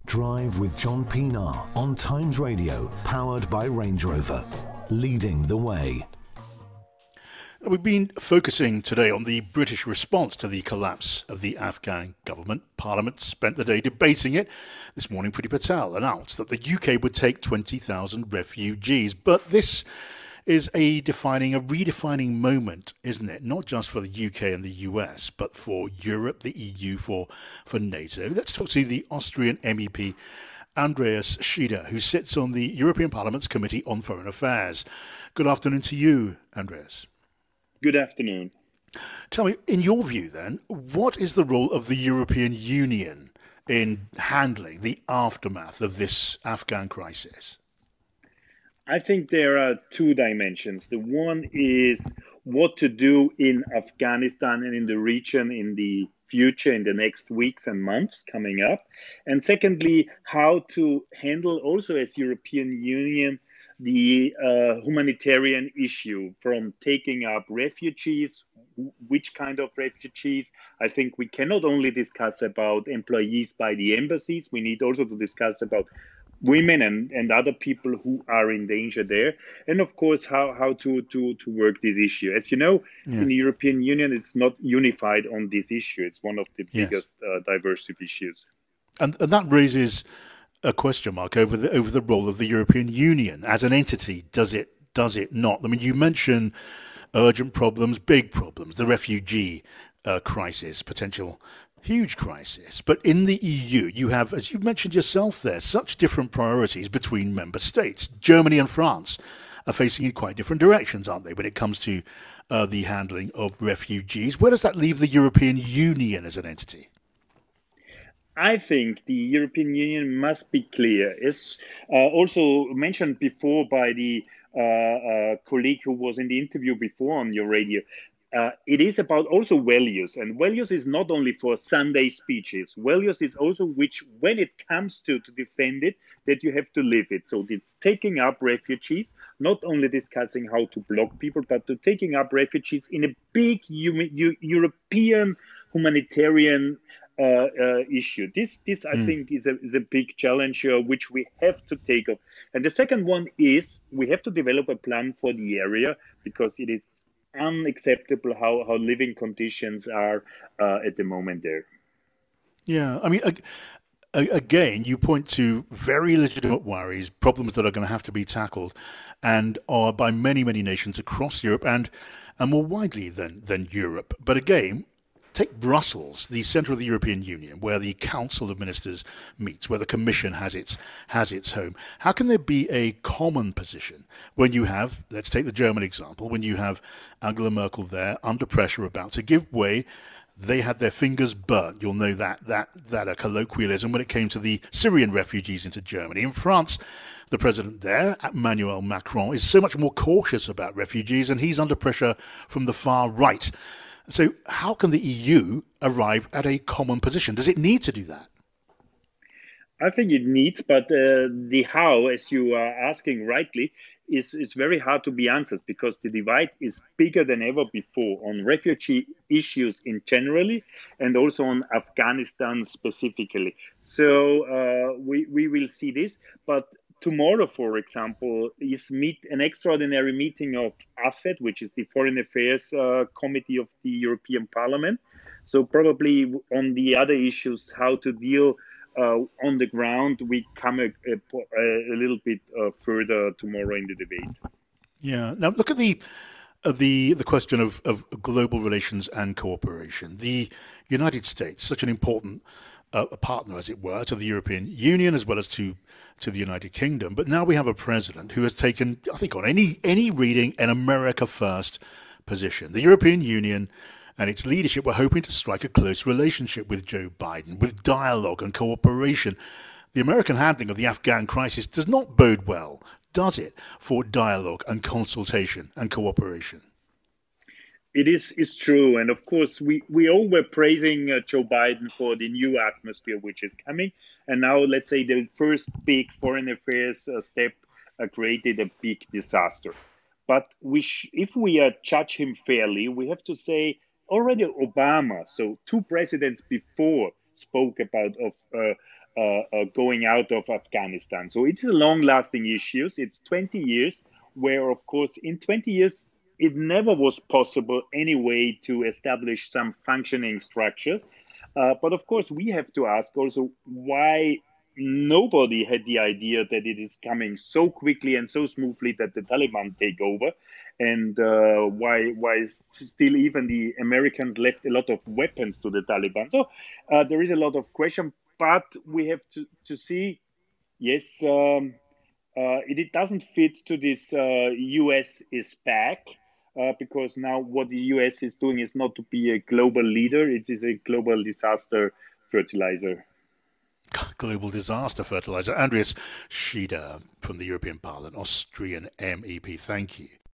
Drive with John Pienaar on Times Radio, powered by Range Rover, leading the way. We've been focusing today on the British response to the collapse of the Afghan government. Parliament spent the day debating it. This morning, Priti Patel announced that the UK would take 20,000 refugees. But this is a redefining moment, isn't it? Not just for the UK and the US, but for Europe, the EU, for NATO. Let's talk to the Austrian MEP Andreas Schieder, who sits on the European Parliament's Committee on Foreign Affairs. Good afternoon to you, Andreas. Good afternoon. Tell me, in your view then, what is the role of the European Union in handling the aftermath of this Afghan crisis? I think there are two dimensions. The one is what to do in Afghanistan and in the region in the future, in the next weeks and months coming up. And secondly, how to handle also as European Union the humanitarian issue, from taking up refugees, which kind of refugees. I think we cannot only discuss about employees by the embassies, we need also to discuss about women and other people who are in danger there. And of course, how to work this issue. As you know, in the European Union, it's not unified on this issue. It's one of the biggest diversity issues. And that raises a question mark over the role of the European Union as an entity. Does it not? I mean, you mention urgent problems, big problems, the refugee crisis, potential huge crisis. But in the EU, you have, as you mentioned yourself there, such different priorities between member states. Germany and France are facing in quite different directions, aren't they, when it comes to the handling of refugees? Where does that leave the European Union as an entity? I think the European Union must be clear. As also mentioned before by the colleague who was in the interview before on your radio, it is about also values. And values is not only for Sunday speeches. Values is also which, when it comes to defend it, that you have to live it. So it's taking up refugees, not only discussing how to block people, but to taking up refugees in a big European humanitarian issue. This I think is a big challenge which we have to take up. And the second one is we have to develop a plan for the area, because it is unacceptable how living conditions are at the moment there. Yeah, I mean, again, you point to very legitimate worries, problems that are going to have to be tackled, and are by many nations across Europe and more widely than Europe. But again, take Brussels, the centre of the European Union, where the Council of Ministers meets, where the Commission has its home. How can there be a common position when you have, let's take the German example, when you have Angela Merkel there under pressure about to give way? They had their fingers burnt. You'll know that a colloquialism when it came to the Syrian refugees into Germany. In France, the president there, Emmanuel Macron, is so much more cautious about refugees, and he's under pressure from the far right. So how can the EU arrive at a common position? Does it need to do that? I think it needs, but the how, as you are asking rightly, is very hard to be answered, because the divide is bigger than ever before on refugee issues in generally, and also on Afghanistan specifically. So we will see this, but tomorrow, for example, is an extraordinary meeting of AFET, which is the Foreign Affairs Committee of the European Parliament. So probably on the other issues, how to deal on the ground, we come a little bit further tomorrow in the debate. Yeah. Now look at the question of global relations and cooperation. The United States, such an important a partner, as it were, to the European Union as well as to the United Kingdom. But now we have a president who has taken, I think, on any reading, an America first position. The European Union and its leadership were hoping to strike a close relationship with Joe Biden, with dialogue and cooperation. The American handling of the Afghan crisis does not bode well, does it, for dialogue and consultation and cooperation? It's true. And of course, we all were praising Joe Biden for the new atmosphere which is coming. And now, let's say, the first big foreign affairs step created a big disaster. But if we judge him fairly, we have to say already Obama, so two presidents before, spoke about going out of Afghanistan. So it's a long-lasting issue. It's 20 years, where, of course, in 20 years, it never was possible anyway to establish some functioning structures. But of course, we have to ask also why nobody had the idea that it is coming so quickly and so smoothly that the Taliban take over, and why still even the Americans left a lot of weapons to the Taliban. So there is a lot of question, but we have to see, yes, it doesn't fit to this US is back. Because now what the US is doing is not to be a global leader, it is a global disaster fertilizer. Global disaster fertilizer. Andreas Schieder from the European Parliament, Austrian MEP, thank you.